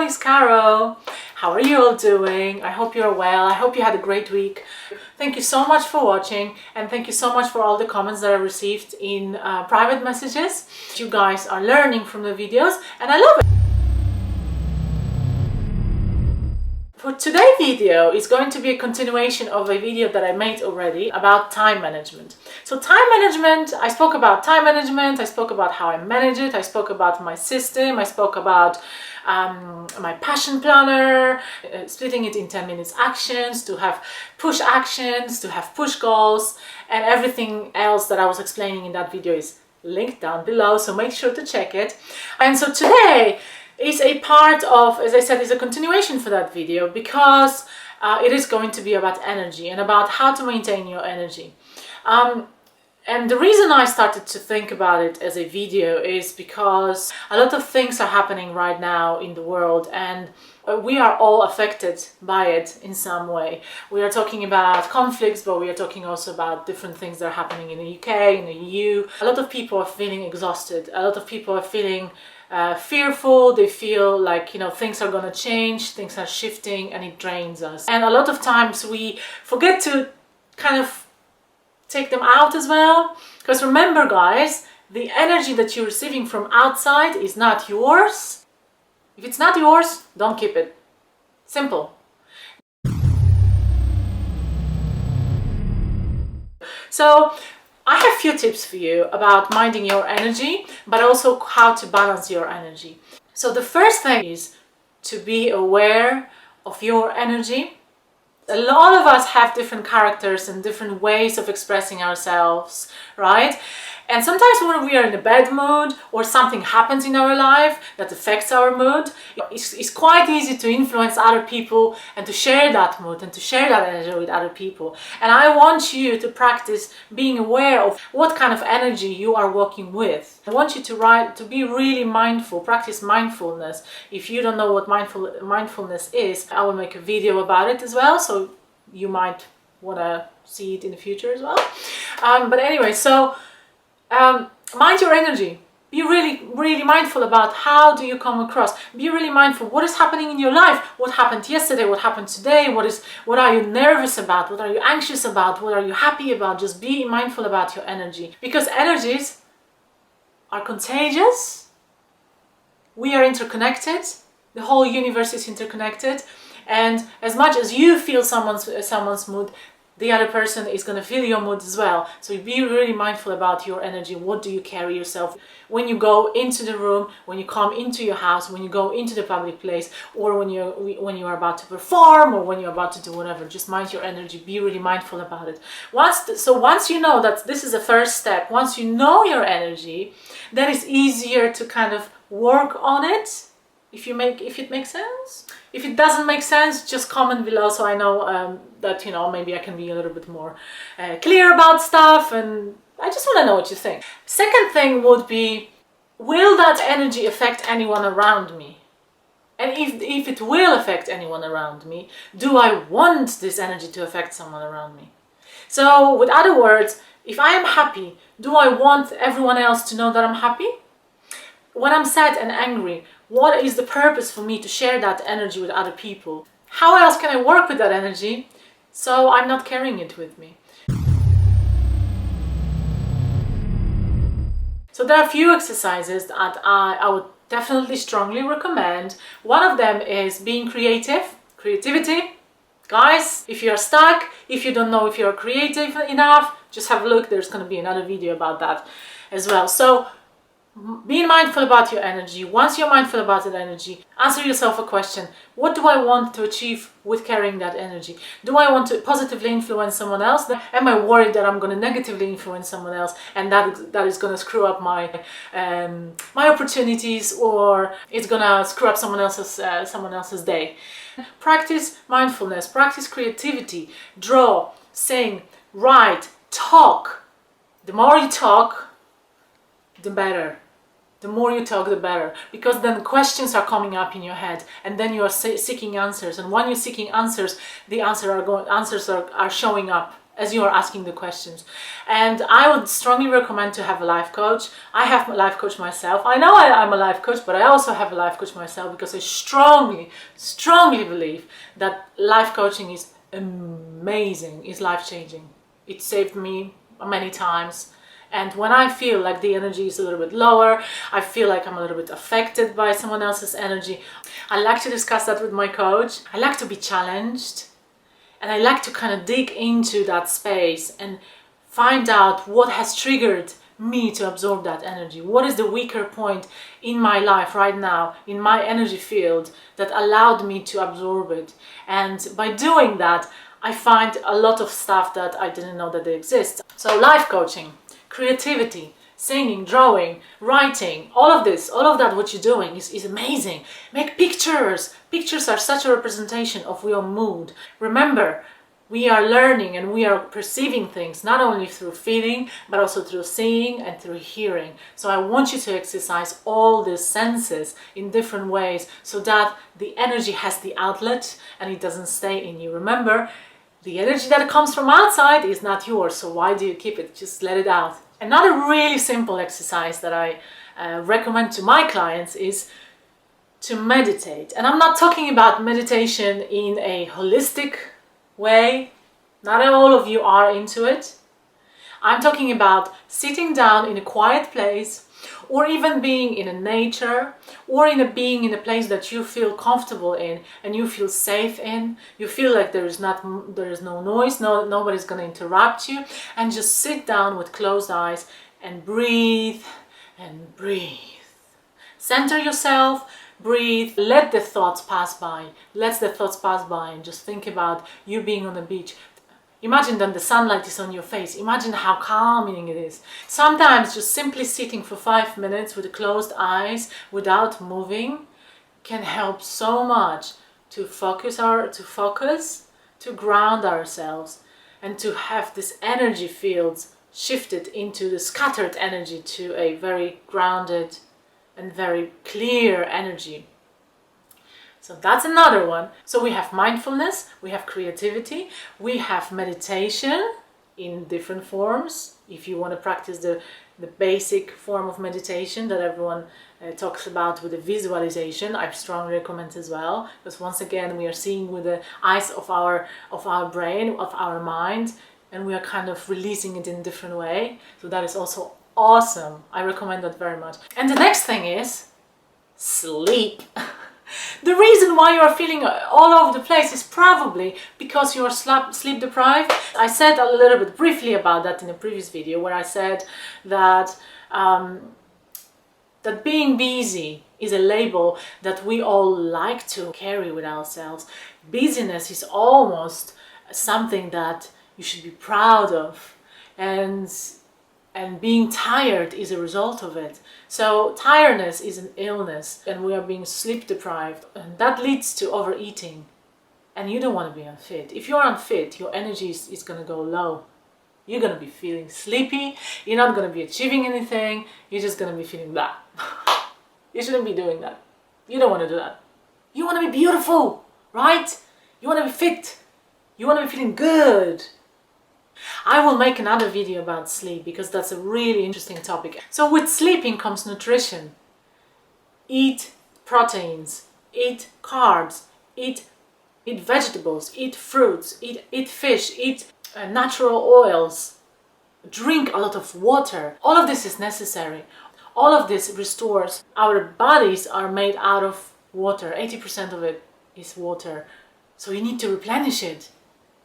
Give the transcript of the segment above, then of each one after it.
it's Karo. How are you all doing? I hope you're well. I hope you had a great week. Thank you so much for watching, and thank you so much for all the comments that I received in private messages. You guys are learning from the videos and I love it. For today's video is going to be a continuation of a video that I made already about time management. So time management, I spoke about time management, I spoke about how I manage it, I spoke about my system, I spoke about my passion planner, splitting it in 10 minutes actions, to have push actions, to have push goals, and everything else that I was explaining in that video is linked down below, so make sure to check it. And so today is a part of, as I said, is a continuation for that video, because it is going to be about energy and about how to maintain your energy. And the reason I started to think about it as a video is because a lot of things are happening right now in the world, and we are all affected by it in some way. We are talking about conflicts, but we are talking also about different things that are happening in the UK, in the EU. A lot of people are feeling exhausted. A lot of people are feeling fearful. They feel like, you know, things are going to change, things are shifting, and it drains us. And a lot of times we forget to kind of take them out as well, because remember guys, the energy that you're receiving from outside is not yours. If it's not yours, don't keep it. Simple. So I have a few tips for you about minding your energy, but also how to balance your energy. So the first thing is to be aware of your energy. A lot of us have different characters and different ways of expressing ourselves, right? And sometimes when we are in a bad mood or something happens in our life that affects our mood, it's quite easy to influence other people and to share that mood and to share that energy with other people. And I want you to practice being aware of what kind of energy you are working with. I want you to be really mindful, practice mindfulness. If you don't know what mindfulness is, I will make a video about it as well, so you might want to see it in the future as well. But anyway, so mind your energy. Be really mindful about how do you come across. Be really mindful what is happening in your life. What happened yesterday? What happened today? What are you nervous about? What are you anxious about? What are you happy about? Just be mindful about your energy, because energies are contagious. We are interconnected. The whole universe is interconnected, and as much as you feel someone's mood, the other person is going to feel your mood as well. So be really mindful about your energy. What do you carry yourself when you go into the room, when you come into your house, when you go into the public place, or when you are about to perform, or when you're about to do whatever. Just mind your energy. Be really mindful about it. Once you know that this is the first step, once you know your energy, then it's easier to kind of work on it. If it makes sense. If it doesn't make sense, just comment below, so I know that, you know, maybe I can be a little bit more clear about stuff, and I just want to know what you think. Second thing would be, will that energy affect anyone around me? And if it will affect anyone around me, do I want this energy to affect someone around me? So with other words, if I am happy, do I want everyone else to know that I'm happy? When I'm sad and angry, what is the purpose for me to share that energy with other people? How else can I work with that energy so I'm not carrying it with me? So there are a few exercises that I would definitely strongly recommend. One of them is being creative. Creativity. Guys, if you're stuck, if you don't know if you're creative enough, just have a look. There's going to be another video about that as well. So being mindful about your energy. Once you're mindful about that energy, answer yourself a question. What do I want to achieve with carrying that energy? Do I want to positively influence someone else? Am I worried that I'm going to negatively influence someone else, and that is going to screw up my opportunities, or it's going to screw up someone else's day? Practice mindfulness, practice creativity, draw, sing, write, talk. The more you talk, the better. The more you talk, the better, because then questions are coming up in your head, and then you are seeking answers. And when you're seeking answers, the answers are showing up as you are asking the questions. And I would strongly recommend to have a life coach. I have a life coach myself. I know I'm a life coach, but I also have a life coach myself because I strongly, strongly believe that life coaching is amazing, is life-changing. It saved me many times. And when I feel like the energy is a little bit lower, I feel like I'm a little bit affected by someone else's energy, I like to discuss that with my coach. I like to be challenged. And I like to kind of dig into that space and find out what has triggered me to absorb that energy. What is the weaker point in my life right now, in my energy field, that allowed me to absorb it. And by doing that, I find a lot of stuff that I didn't know that they exist. So life coaching, creativity, singing, drawing, writing, all of that what you're doing is amazing. Make pictures. Pictures are such a representation of your mood. Remember, we are learning and we are perceiving things not only through feeling, but also through seeing and through hearing. So I want you to exercise all these senses in different ways so that the energy has the outlet and it doesn't stay in you. Remember, the energy that comes from outside is not yours, so why do you keep it? Just let it out. Another really simple exercise that I recommend to my clients is to meditate. And I'm not talking about meditation in a holistic way. Not all of you are into it. I'm talking about sitting down in a quiet place, or even being in a nature, or being in a place that you feel comfortable in and you feel safe in. You feel like there is no noise, nobody's going to interrupt you, and just sit down with closed eyes and breathe and breathe. Center yourself, breathe, let the thoughts pass by. Let the thoughts pass by and just think about you being on the beach. Imagine that the sunlight is on your face. Imagine how calming it is. Sometimes just simply sitting for 5 minutes with closed eyes without moving can help so much to focus, to ground ourselves, and to have this energy fields shifted into the scattered energy to a very grounded and very clear energy. So that's another one. So we have mindfulness, we have creativity, we have meditation in different forms. If you want to practice the basic form of meditation that everyone talks about with the visualization, I strongly recommend as well. Because once again, we are seeing with the eyes of our brain, of our mind, and we are kind of releasing it in a different way. So that is also awesome. I recommend that very much. And the next thing is sleep. The reason why you are feeling all over the place is probably because you are sleep deprived. I said a little bit briefly about that in a previous video where I said that that being busy is a label that we all like to carry with ourselves. Busyness is almost something that you should be proud of, and being tired is a result of it. So tiredness is an illness and we are being sleep deprived, and that leads to overeating, and you don't want to be unfit. If you're unfit, your energy is going to go low. You're going to be feeling sleepy, you're not going to be achieving anything, you're just going to be feeling blah. You shouldn't be doing that. You don't want to do that. You want to be beautiful, right? You want to be fit. You want to be feeling good. I will make another video about sleep because that's a really interesting topic. So with sleeping comes nutrition. Eat proteins, eat carbs, eat vegetables, eat fruits, eat fish, eat natural oils, drink a lot of water. All of this is necessary. All of this restores. Our bodies are made out of water. 80% of it is water. So you need to replenish it.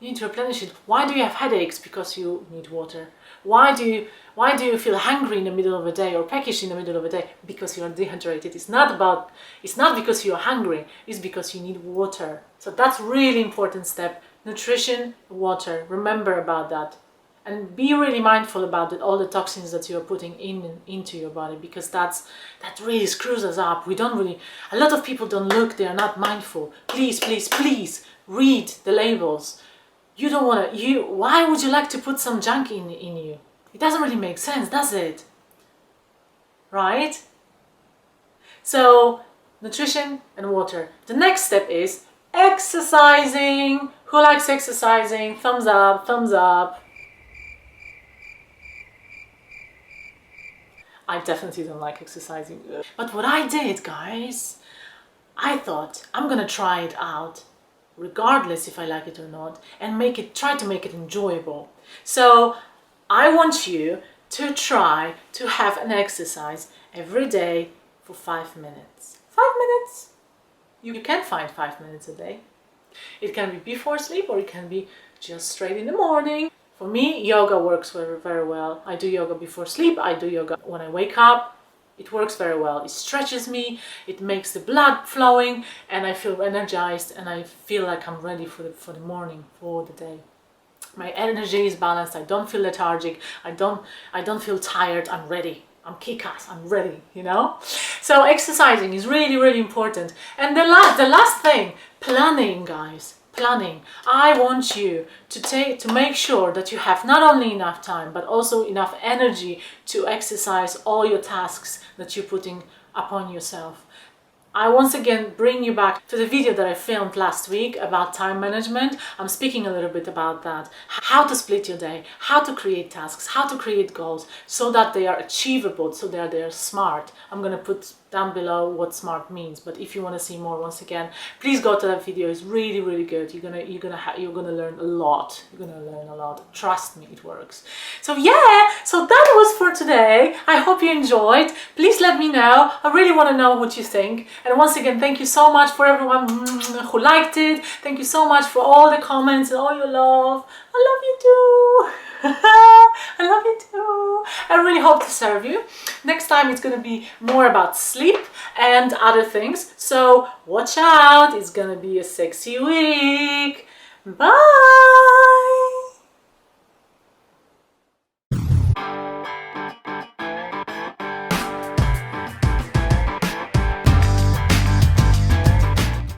You need to replenish it. Why do you have headaches? Because you need water. Why do you feel hungry in the middle of the day or peckish in the middle of the day? Because you are dehydrated. It's not because you are hungry. It's because you need water. So that's really important step. Nutrition, water. Remember about that. And be really mindful about it, all the toxins that you're putting into your body, because that really screws us up. A lot of people don't look, they are not mindful. Please, please, please read the labels. You don't want to, why would you like to put some junk in you? It doesn't really make sense, does it? Right? So, nutrition and water. The next step is exercising Who likes exercising? Thumbs up, thumbs up. I definitely don't like exercising. But what I did, guys, I thought I'm gonna try it out regardless if I like it or not, and try to make it enjoyable. So I want you to try to have an exercise every day for 5 minutes. 5 minutes? You can find 5 minutes a day. It can be before sleep or it can be just straight in the morning. For me, yoga works very, very well. I do yoga before sleep. I do yoga when I wake up. It works very well. It stretches me, it makes the blood flowing, and I feel energized, and I feel like I'm ready for the morning, for the day. My energy is balanced. I don't feel lethargic. I don't feel tired. I'm ready. I'm kick-ass. I'm ready, you know? So exercising is really, really important. And the last thing, planning, guys. Planning. I want you to make sure that you have not only enough time but also enough energy to exercise all your tasks that you're putting upon yourself. I once again bring you back to the video that I filmed last week about time management. I'm speaking a little bit about that. How to split your day, how to create tasks, how to create goals so that they are achievable, so that they are smart. I'm going to put down below what smart means, but if you want to see more, once again, please go to that video. It's really, really good. You're gonna learn a lot. You're gonna learn a lot. Trust me, it works. So yeah, so that was for today. I hope you enjoyed. Please let me know. I really want to know what you think. And once again, thank you so much for everyone who liked it. Thank you so much for all the comments and all your love. I love you too. I love you too. I really hope to serve you. Next time it's going to be more about sleep and other things. So watch out. It's going to be a sexy week. Bye.